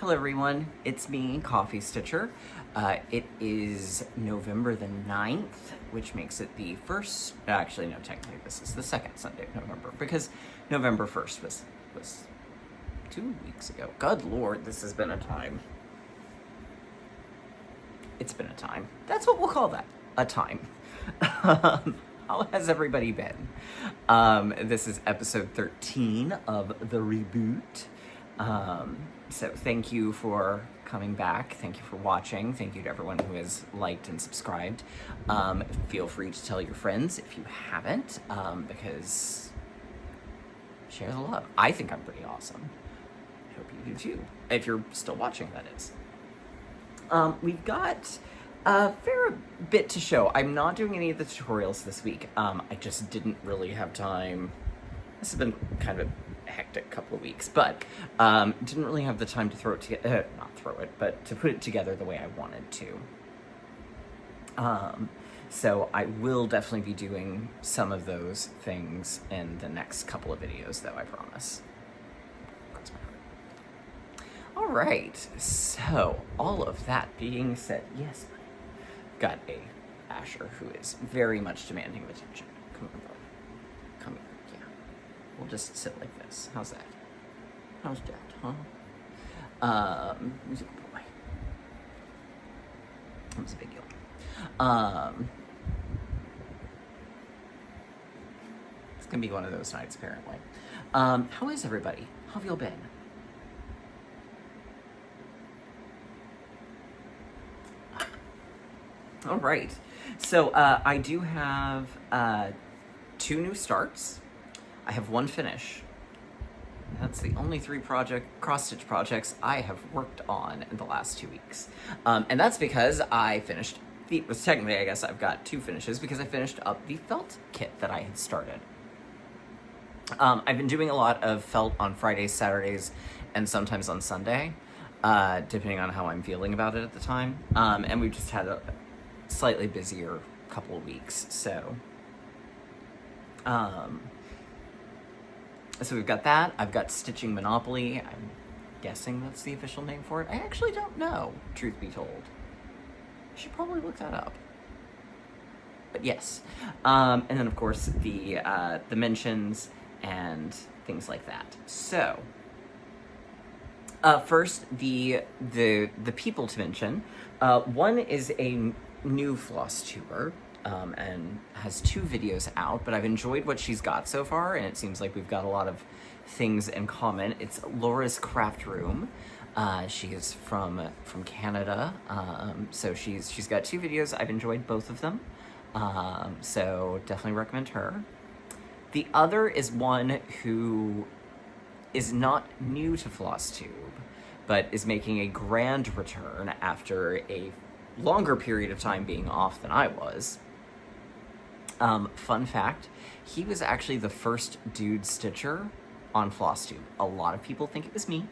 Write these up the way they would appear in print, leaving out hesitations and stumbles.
Hello everyone, it's me, Coffeestitcher. It is November the 9th, which makes it the first, actually no, technically this is the second Sunday of November, because November 1st was 2 weeks ago. Good Lord, this has been a time. It's been a time. That's what we'll call that, a time. How has everybody been? This is episode 13 of the Reboot. So thank you for coming back. Thank you for watching. Thank you to everyone who has liked and subscribed. Feel free to tell your friends if you haven't, because share the love. I think I'm pretty awesome. I hope you do too, if you're still watching, that is. We've got a fair bit to show. I'm not doing any of the tutorials this week. I just didn't really have time. This has been kind of a hectic couple of weeks, but didn't really have the time to throw it together, not throw it, but to put it together the way I wanted to. So I will definitely be doing some of those things in the next couple of videos, though, I promise. All right, so all of that being said, yes, got a Asher who is very much demanding of attention. Come on, bro. Come here, yeah. We'll just sit like this. How's that? How's that, huh? He's a good boy. That was a big deal. It's gonna be one of those nights, apparently. How is everybody? How have y'all been? All right, so I do have 2 new starts. I have 1 finish. That's the only 3 cross-stitch projects I have worked on in the last 2 weeks. And that's because I finished, technically I guess I've got 2 finishes because I finished up the felt kit that I had started. I've been doing a lot of felt on Fridays, Saturdays, and sometimes on Sunday, depending on how I'm feeling about it at the time. And we've just had a slightly busier couple of weeks, so we've got that. I've got Stitching Monopoly. I'm guessing that's the official name for it. I actually don't know, truth be told. I should probably look that up. But yes, and then of course the mentions and things like that. So first, the people to mention. One is a new Floss tuber, and has 2 videos out, but I've enjoyed what she's got so far, and it seems like we've got a lot of things in common. It's Laura's Craft Room. She is from Canada, so she's got 2 videos. I've enjoyed both of them, so definitely recommend her. The other is one who is not new to Floss Tube, but is making a grand return after a longer period of time being off than I was. Fun fact, he was actually the first dude stitcher on Floss Tube. A lot of people think it was me.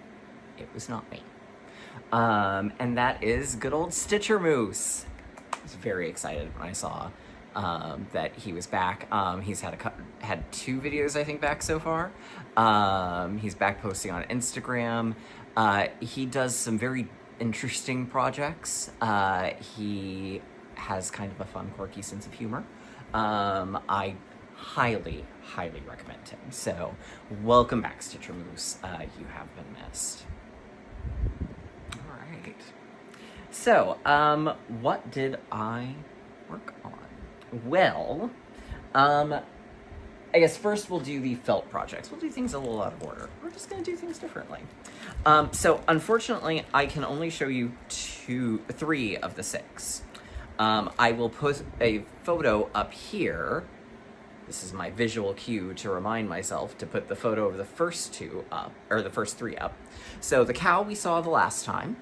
It was not me. And that is good old Stitcher Moose. I was very excited when I saw that he was back. He's had 2 videos, I think, back so far. He's back posting on Instagram. He does some very interesting projects. He has kind of a fun, quirky sense of humor. I highly recommend him. So, welcome back, Stitcher Moose. You have been missed. All right. So, what did I work on? Well, I guess first we'll do the felt projects. We'll do things a little out of order. We're just going to do things differently. So unfortunately, I can only show you 3 of the 6. I will put a photo up here. This is my visual cue to remind myself to put the photo of the first 2 up, or the first 3 up. So the cow we saw the last time.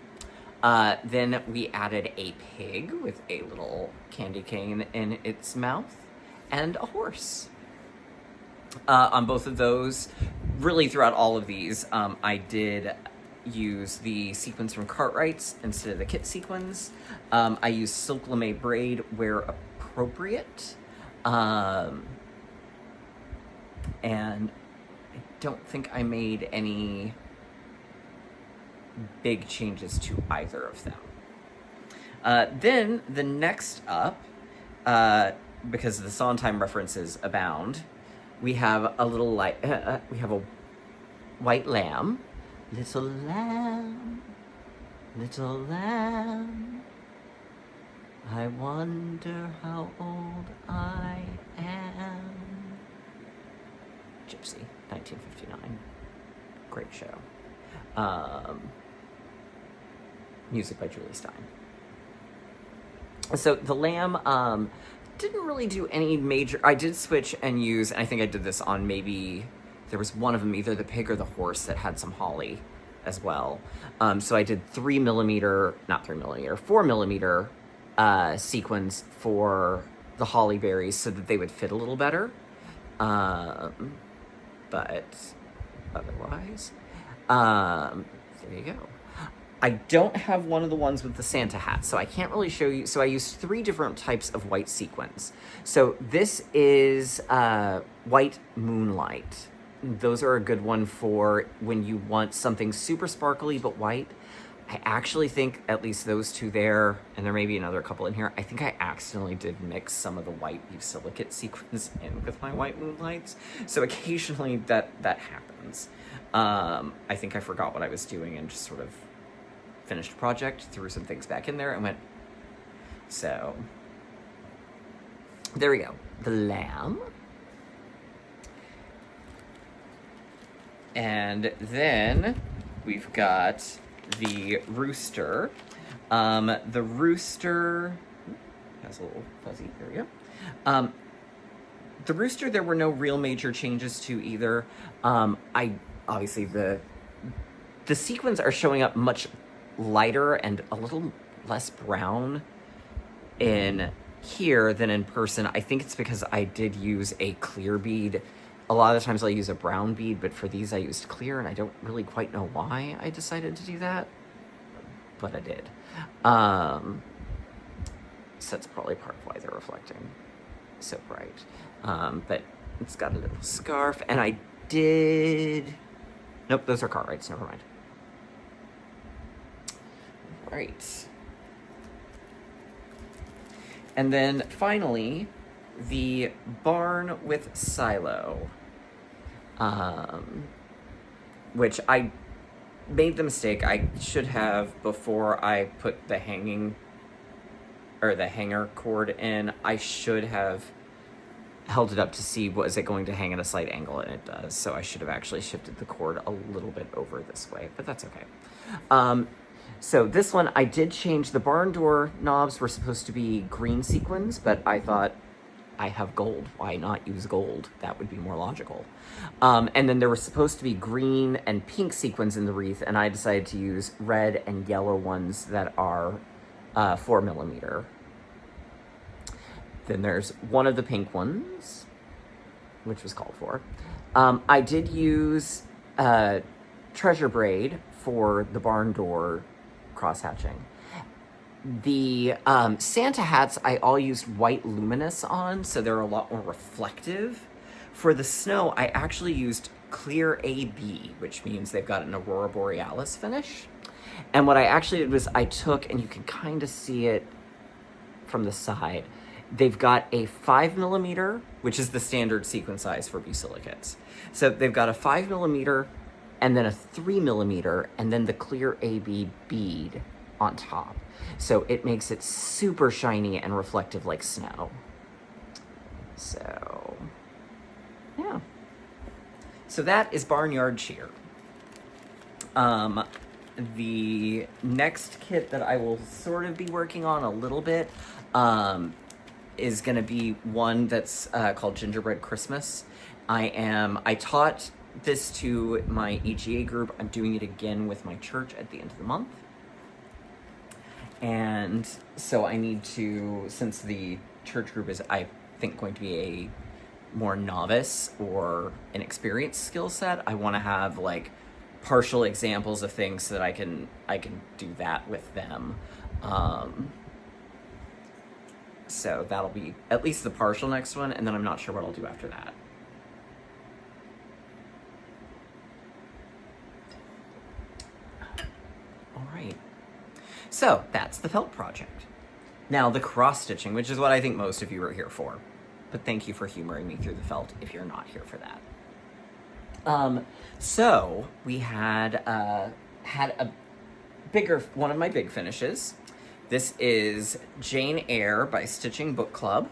Then we added a pig with a little candy cane in its mouth, and a horse. On both of those, really throughout all of these, I did use the sequins from Cartwright's instead of the kit sequins. I used silk lame braid where appropriate. And I don't think I made any big changes to either of them. Then the next up, because the Sondheim references abound, we have a little we have a white lamb. Little lamb, little lamb, I wonder how old I am. Gypsy, 1959. Great show. Music by Julie Stein. So the lamb didn't really do any major... I did switch and use, and I think I did this on maybe... There was one of them, either the pig or the horse, that had some holly as well. So I did 4 millimeter sequins for the holly berries so that they would fit a little better. But otherwise, there you go. I don't have one of the ones with the Santa hat, so I can't really show you. So I used 3 different types of white sequins. So this is white moonlight. Those are a good one for when you want something super sparkly but white. I actually think at least those 2 there, and there may be another couple in here, I think I accidentally did mix some of the white beef silicate sequins in with my white moonlights. So occasionally that happens. I think I forgot what I was doing and just sort of finished a project, threw some things back in there, and went. So there we go. The lamb. And then we've got the rooster. The rooster has a little fuzzy. There we go. The rooster, there were no real major changes to either. Obviously the sequins are showing up much lighter and a little less brown in here than in person. I think it's because I did use a clear bead. A lot of the times I'll use a brown bead, but for these I used clear, and I don't really quite know why I decided to do that, but I did. So that's probably part of why they're reflecting so bright. But it's got a little scarf, and I did... Nope, those are Cartwrights, never mind. Right. And then finally, the barn with silo, which I made the mistake. I should have, before I put the hanging or the hanger cord in, I should have held it up to see, was it going to hang at a slight angle, and it does. So I should have actually shifted the cord a little bit over this way, but that's okay. So this one, I did change. The barn door knobs were supposed to be green sequins, but I thought, I have gold. Why not use gold? That would be more logical. And then there were supposed to be green and pink sequins in the wreath, and I decided to use red and yellow ones that are 4 millimeter. Then there's one of the pink ones, which was called for. I did use treasure braid for the barn door cross-hatching. The Santa hats I all used white luminous on, so they're a lot more reflective. For the snow, I actually used clear AB, which means they've got an Aurora Borealis finish. And what I actually did was I took, and you can kind of see it from the side, they've got a 5 millimeter, which is the standard sequin size for B-silicates. So they've got a 5 millimeter, and then a 3 millimeter, and then the clear AB bead on top. So it makes it super shiny and reflective like snow. So, yeah. So that is Barnyard Cheer. The next kit that I will sort of be working on a little bit is going to be one that's called Gingerbread Christmas. I taught this to my EGA group. I'm doing it again with my church at the end of the month. And so I need to, since the church group is, I think, going to be a more novice or inexperienced skill set, I want to have like partial examples of things so that I can do that with them. So that'll be at least the partial next one, and then I'm not sure what I'll do after that. All right. So that's the felt project. Now the cross stitching, which is what I think most of you are here for. But thank you for humoring me through the felt if you're not here for that. So we had a one of my big finishes. This is Jane Eyre by Stitching Book Club.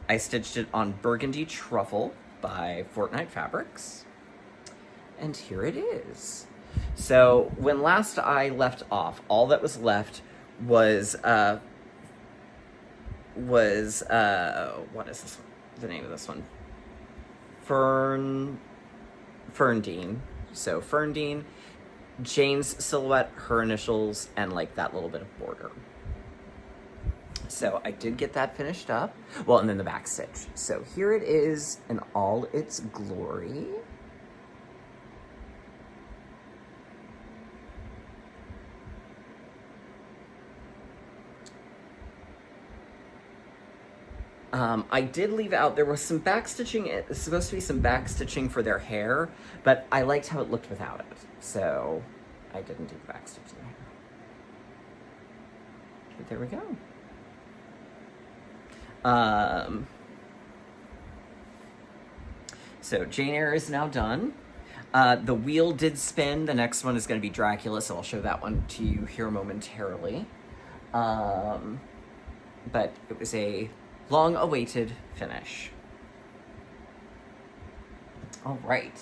I stitched it on Burgundy Truffle by Fortnite Fabrics. And here it is. So when last I left off, all that was left was what is this one? The name of this one? Ferndine. So Ferndine, Jane's silhouette, her initials, and like that little bit of border. So I did get that finished up. Well, and then the back stitch. So here it is in all its glory. I did leave out, there was some back stitching, it's supposed to be some back stitching for their hair, but I liked how it looked without it, so I didn't do the back stitching there. But there we go. So Jane Eyre is now done. The wheel did spin. The next one is going to be Dracula, so I'll show that one to you here momentarily. But it was a long-awaited finish. All right.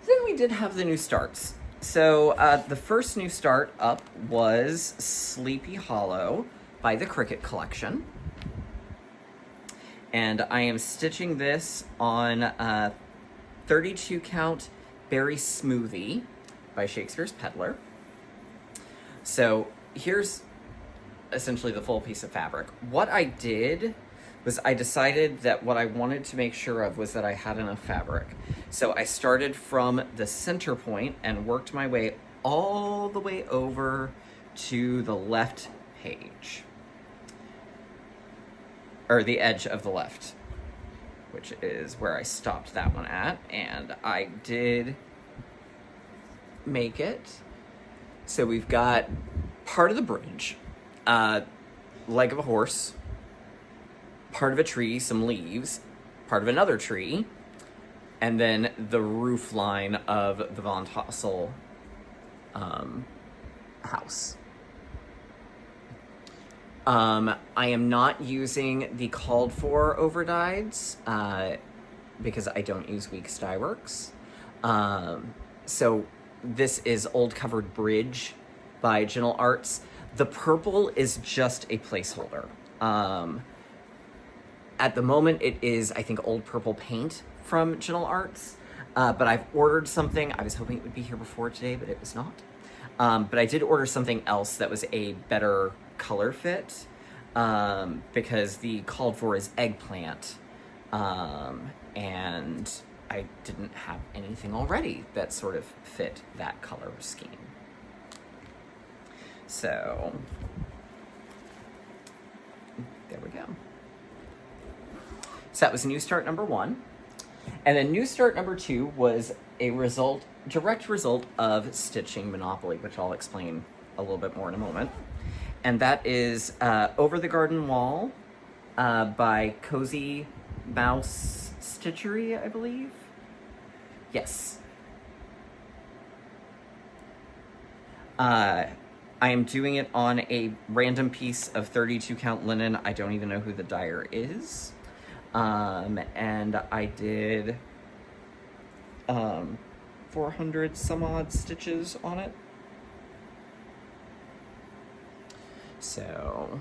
Then we did have the new starts. So the first new start up was Sleepy Hollow by the Cricket Collection. And I am stitching this on 32 count Berry Smoothie by Shakespeare's Peddler. So here's essentially the full piece of fabric. What I did was I decided that what I wanted to make sure of was that I had enough fabric. So I started from the center point and worked my way all the way over to the left page. Or the edge of the left, which is where I stopped that one at. And I did make it. So we've got part of the bridge, leg of a horse, part of a tree, some leaves, part of another tree, and then the roof line of the Von Tassel house. I am not using the called for overdyes because I don't use Weeks Dye Works. So this is Old Covered Bridge by Gentle Arts. The purple is just a placeholder. At the moment, it is, I think, Old Purple Paint from Gentle Arts. But I've ordered something. I was hoping it would be here before today, but it was not. But I did order something else that was a better color fit because the called for is eggplant. And I didn't have anything already that sort of fit that color scheme. So, there we go. So that was new start number 1. And then new start number 2 was a direct result of stitching Monopoly, which I'll explain a little bit more in a moment. And that is Over the Garden Wall by Cozy Mouse Stitchery, I believe. Yes. I am doing it on a random piece of 32 count linen. I don't even know who the dyer is. And I did 400 some odd stitches on it. So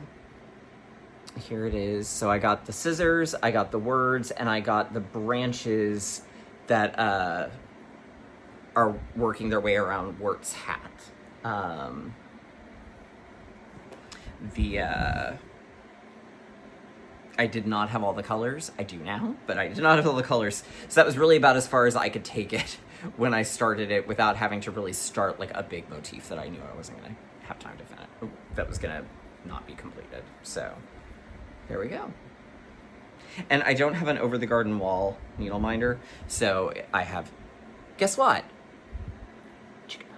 here it is. So I got the scissors, I got the words, and I got the branches that are working their way around Wirt's hat. I did not have all the colors. I do now, but I did not have all the colors. So that was really about as far as I could take it when I started it without having to really start like a big motif that I knew I wasn't going to have time to finish. That was going to not be completed. So there we go. And I don't have an Over the Garden Wall needle minder, so I have, guess what? Chicken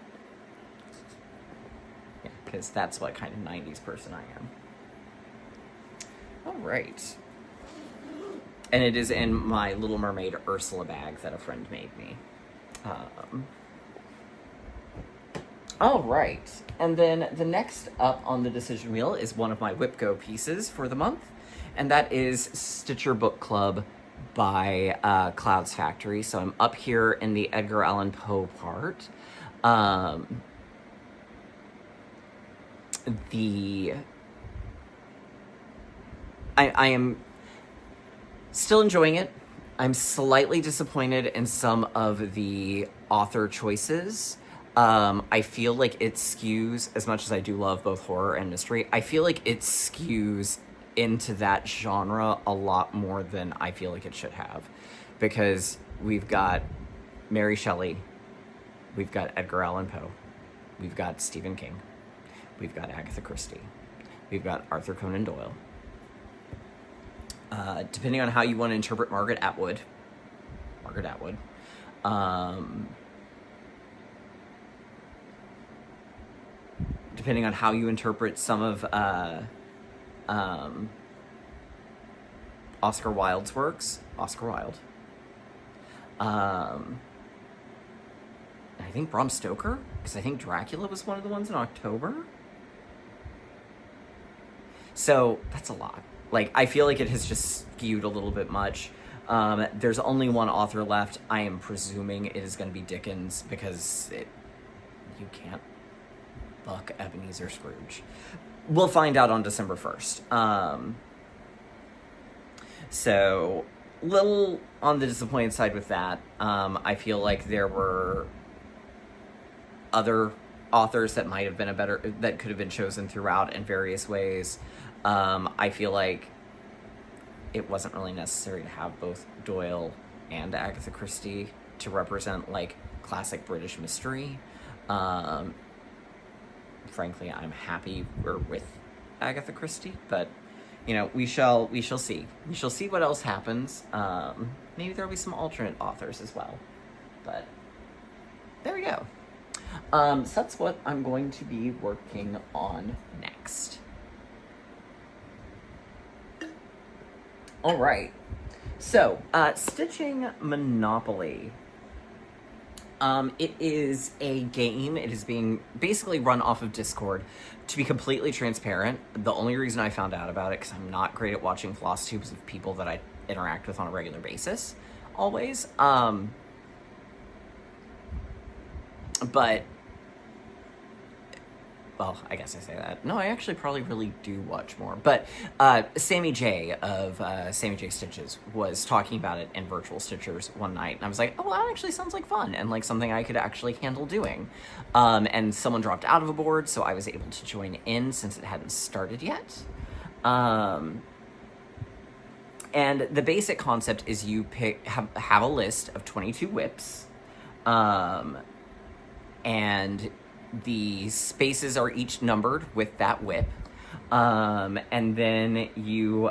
because that's what kind of 90s person I am. All right. And it is in my Little Mermaid Ursula bag that a friend made me. All right. And then the next up on the decision wheel is one of my Whip Go pieces for the month, and that is Stitcher Book Club by Cloudsfactory. So I'm up here in the Edgar Allan Poe part. I am still enjoying it. I'm slightly disappointed in some of the author choices. I feel like it skews, as much as I do love both horror and mystery, I feel like it skews into that genre a lot more than I feel like it should have. Because we've got Mary Shelley, we've got Edgar Allan Poe, we've got Stephen King, we've got Agatha Christie, we've got Arthur Conan Doyle. Depending on how you want to interpret Margaret Atwood. Depending on how you interpret some of Oscar Wilde's works. Oscar Wilde. I think Bram Stoker, because I think Dracula was one of the ones in October. So that's a lot. Like, I feel like it has just skewed a little bit much. There's only one author left. I am presuming it is going to be Dickens, because you can't buck Ebenezer Scrooge. We'll find out on December 1st. So, little on the disappointed side with that. I feel like there were other authors that might have been that could have been chosen throughout in various ways. I feel like it wasn't really necessary to have both Doyle and Agatha Christie to represent, like, classic British mystery. Frankly, I'm happy we're with Agatha Christie, but, you know, we shall see. We shall see what else happens. Maybe there'll be some alternate authors as well. But there we go. So that's what I'm going to be working on next. All right. So, Stitching Monopoly. It is a game. It is being basically run off of Discord. To be completely transparent, the only reason I found out about it, because I'm not great at watching Floss Tubes of people that I interact with on a regular basis, always. But, well, I guess I say that. No, I actually probably really do watch more. But Sammy J of Sammy J Stitches was talking about it in Virtual Stitchers one night. And I was like, oh, well, that actually sounds like fun and like something I could actually handle doing. And someone dropped out of a board, so I was able to join in since it hadn't started yet. And the basic concept is you have a list of 22 whips. And the spaces are each numbered with that whip. And then you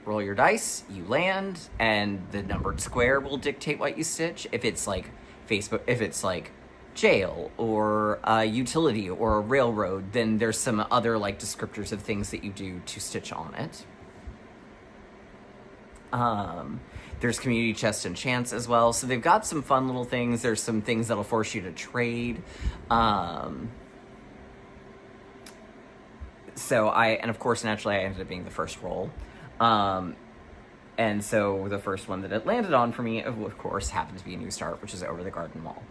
roll your dice, you land, and the numbered square will dictate what you stitch. If it's like if it's like jail or a utility or a railroad, then there's some other like descriptors of things that you do to stitch on it. There's community chest and chance as well. So they've got some fun little things. There's some things that'll force you to trade. And of course, naturally, I ended up being the first roll. And so the first one that it landed on for me, of course, happened to be a New Start, which is over the garden wall.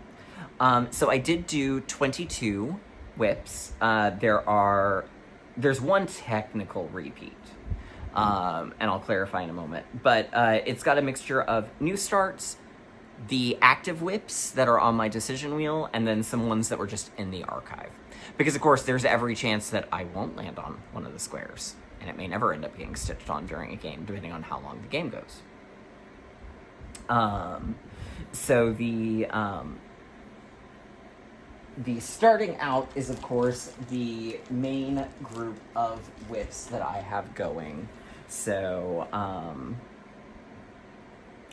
So I did do 22 whips. There's one technical repeat. And I'll clarify in a moment. But it's got a mixture of New Starts, the active whips that are on my decision wheel, and then some ones that were just in the archive. Because, of course, there's every chance that I won't land on one of the squares, and it may never end up getting stitched on during a game, depending on how long the game goes. So the starting out is, of course, the main group of whips that I have going. So,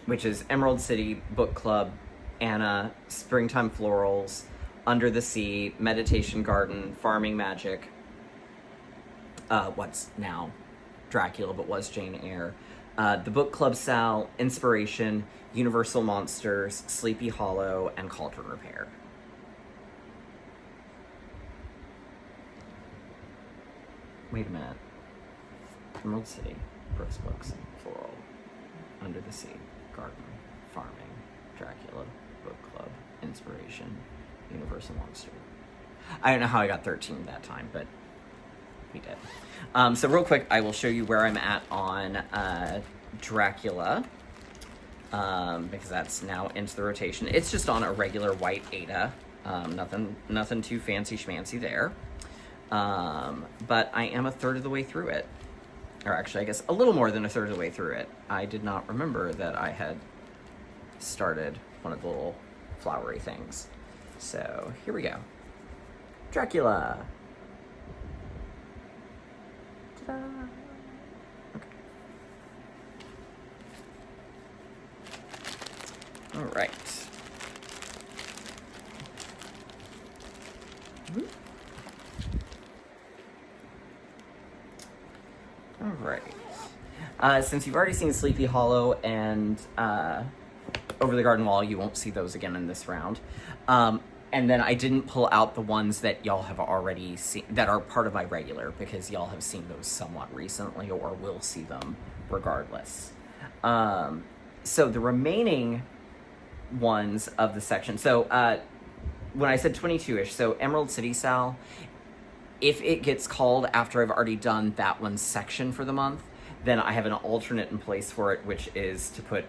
which is Emerald City Book Club, Anna, Springtime Florals, Under the Sea, Meditation Garden, Farming Magic, what's now Dracula but was Jane Eyre, The Book Club Sal, Inspiration, Universal Monsters, Sleepy Hollow, and Cauldron Repair. Wait a minute. Emerald City, Brooks Books, Floral, Under the Sea, Garden, Farming, Dracula, Book Club, Inspiration, Universal Monster. I don't know how I got 13 that time, but we did. So real quick, I will show you where I'm at on Dracula, because that's now into the rotation. It's just on a regular white Ada. Nothing too fancy schmancy there. But I am a third of the way through it. Or actually, I guess a little more than a third of the way through it. I did not remember that I had started one of the little flowery things. So here we go. Dracula. Ta-da. Okay. All right. Mm-hmm. All right. Since you've already seen Sleepy Hollow and Over the Garden Wall, you won't see those again in this round. And then I didn't pull out the ones that y'all have already seen, that are part of my regular, because y'all have seen those somewhat recently or will see them regardless. So the remaining ones of the section, so when I said 22-ish, so Emerald City Sal, if it gets called after I've already done that one section for the month, then I have an alternate in place for it, which is to put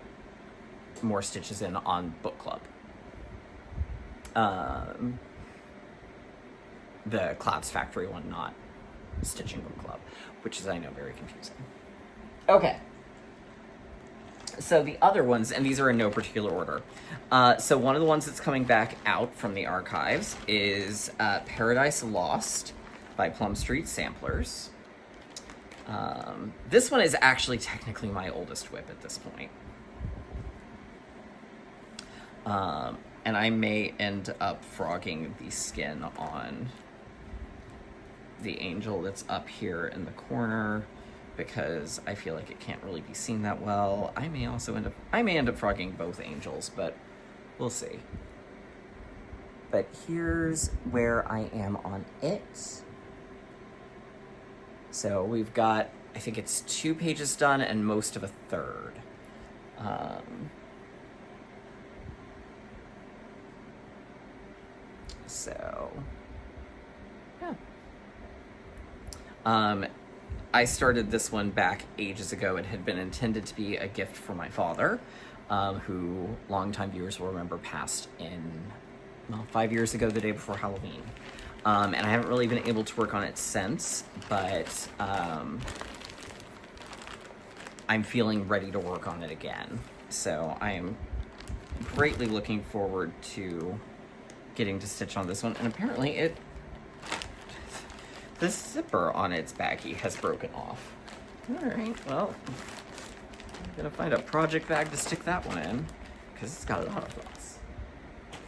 more stitches in on Book Club. The Cloudsfactory one, not Stitching Book Club, which is, I know, very confusing. Okay. So the other ones, and these are in no particular order. So one of the ones that's coming back out from the archives is Paradise Lost by Plum Street Samplers. This one is actually technically my oldest whip at this point. And I may end up frogging the skin on the angel that's up here in the corner, because I feel like it can't really be seen that well. I may end up frogging both angels, but we'll see. But here's where I am on it. So we've got, I think it's 2 pages done and most of a third. So, yeah. I started this one back ages ago. It had been intended to be a gift for my father, who longtime viewers will remember passed in, 5 years ago, the day before Halloween. And I haven't really been able to work on it since, but I'm feeling ready to work on it again. So I am greatly looking forward to getting to stitch on this one. And apparently the zipper on its baggie has broken off. All right, well, I'm gonna find a project bag to stick that one in, because it's got a lot of floss.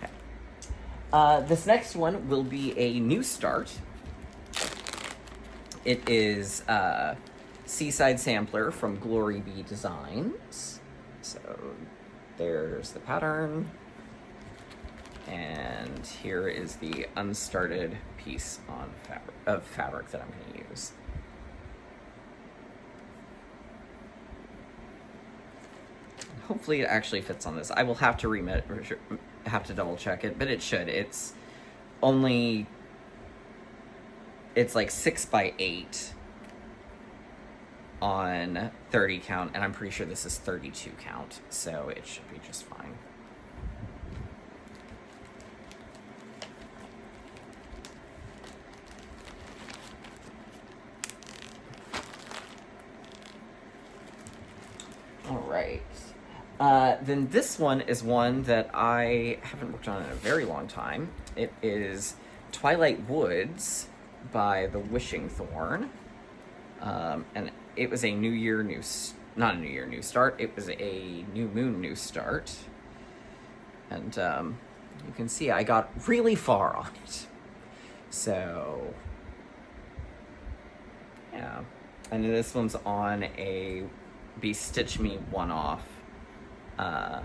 Okay. This next one will be a new start. It is Seaside Sampler from Glory Bee Designs. So there's the pattern. And here is the unstarted piece of fabric that I'm going to use. Hopefully it actually fits on this. I will have to have to double check it, but it should. It's like 6 by 8 on 30 count, and I'm pretty sure this is 32 count, so it should be just fine. All right. Then this one is one that I haven't worked on in a very long time. It is Twilight Woods by the Wishing Thorn. And it was a not a new start. It was a new moon new start. And You can see I got really far on it. So, yeah. And this one's on a Be Stitch Me one-off Eyre.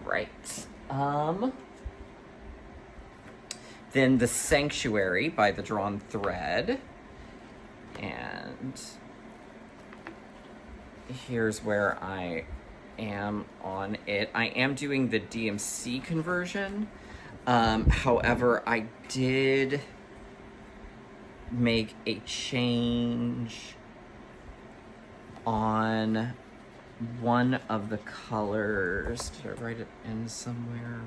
Right. Then the Sanctuary by the Drawn Thread. And here's where I am on it. I am doing the DMC conversion. However, I did make a change on one of the colors. Did I write it in somewhere?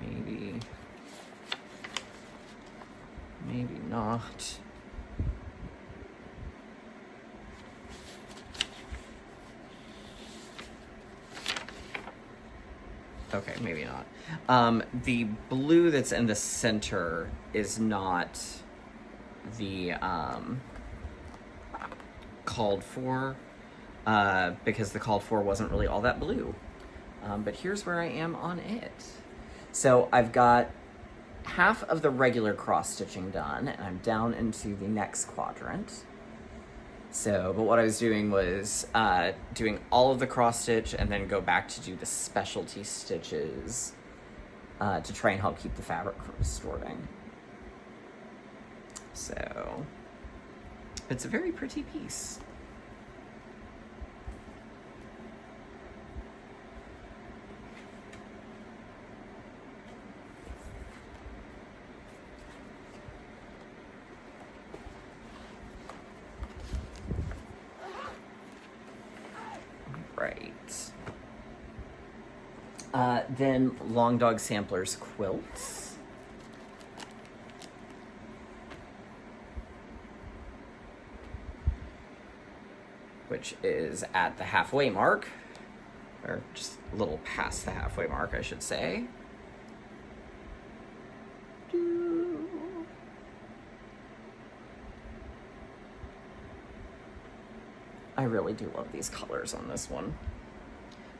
Maybe not. Okay, maybe not. The blue that's in the center is not the called for, because the called for wasn't really all that blue. But here's where I am on it. So I've got half of the regular cross stitching done, and I'm down into the next quadrant. So, but what I was doing was doing all of the cross stitch and then go back to do the specialty stitches to try and help keep the fabric from distorting. So, it's a very pretty piece. Then Long Dog Samplers Quilts. Which is at the halfway mark, or just a little past the halfway mark, I should say. I really do love these colors on this one.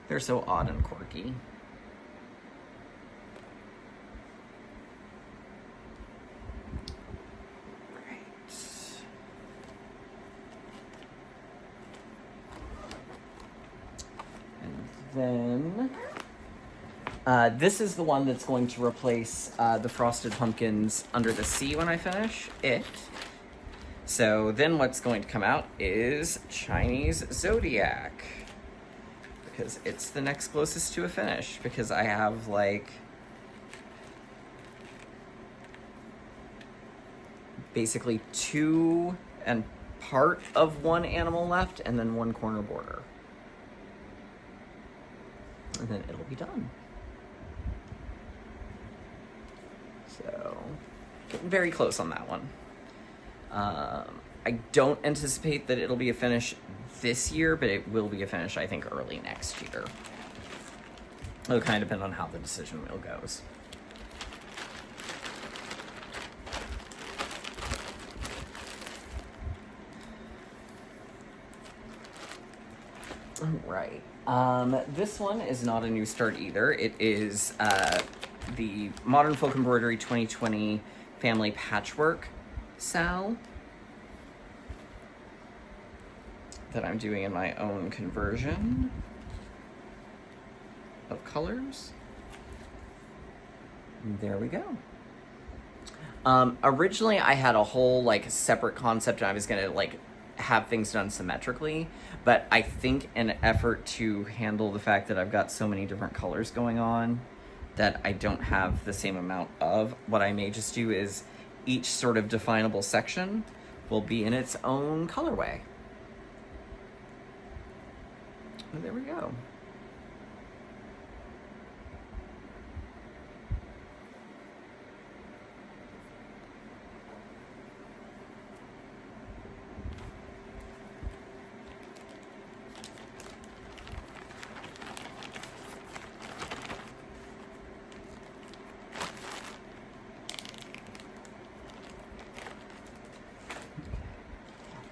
They're so odd and quirky. Then this is the one that's going to replace the Frosted Pumpkins Under the Sea when I finish it. So then what's going to come out is Chinese Zodiac, because it's the next closest to a finish, because I have like basically 2 and part of one animal left and then 1 corner border. And then it'll be done. So, getting very close on that one. I don't anticipate that it'll be a finish this year, but it will be a finish, I think, early next year. It'll kind of depend on how the decision wheel goes. All right. This one is not a new start either. It is the Modern Folk Embroidery 2020 Family Patchwork Sal that I'm doing in my own conversion of colors. And there we go. Originally I had a whole like separate concept and I was gonna like have things done symmetrically, but I think in an effort to handle the fact that I've got so many different colors going on that I don't have the same amount of, what I may just do is each sort of definable section will be in its own colorway. And there we go.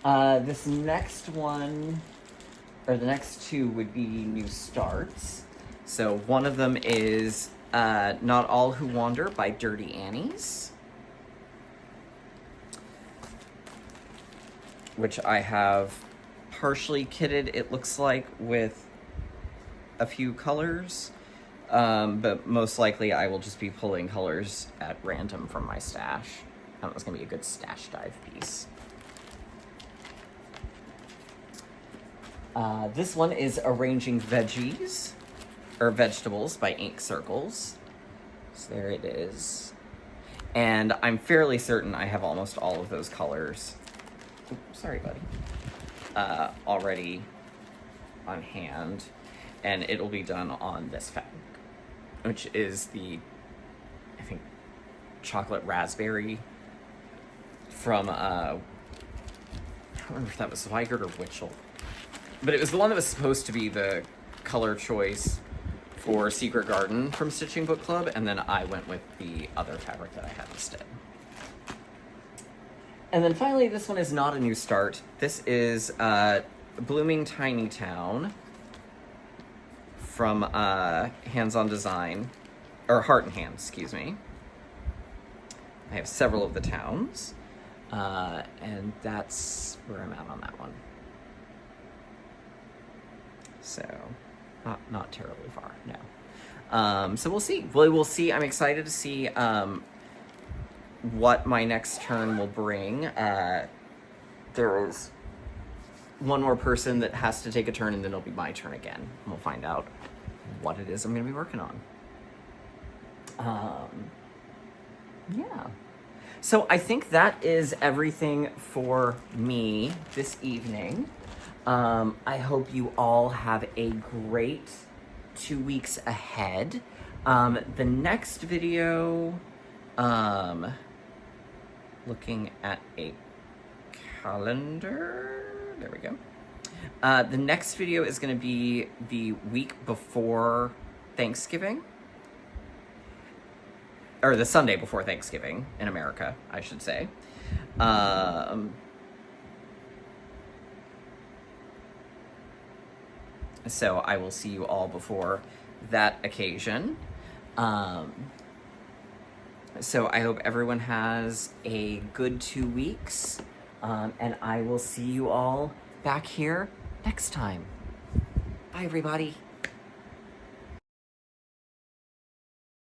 This next one, or the next two, would be new starts. So one of them is Not All Who Wander by Dirty Annies, which I have partially kitted, it looks like, with a few colors. But most likely I will just be pulling colors at random from my stash. That was going to be a good stash dive piece. This one is Arranging Veggies, or Vegetables by Ink Circles. So there it is. And I'm fairly certain I have almost all of those colors. Oops, sorry, buddy. Already on hand. And it'll be done on this fabric, which is the, I think, chocolate raspberry from, I don't remember if that was Zweigert or Witchell. But it was the one that was supposed to be the color choice for Secret Garden from Stitching Book Club, and then I went with the other fabric that I had instead. And then finally, this one is not a new start. This is Blooming Tiny Town from Hands On Design, or Heart and Hands, excuse me. I have several of the towns, and that's where I'm at on that one. So, not terribly far, no. So we'll see. We'll see. I'm excited to see what my next turn will bring. There is one more person that has to take a turn, and then it'll be my turn again. And we'll find out what it is I'm going to be working on. Yeah. So I think that is everything for me this evening. I hope you all have a great 2 weeks ahead. The next video, looking at a calendar, there we go. The next video is going to be the week before Thanksgiving, or the Sunday before Thanksgiving in America, I should say. So I will see you all before that occasion. So I hope everyone has a good 2 weeks, and I will see you all back here next time. Bye, everybody.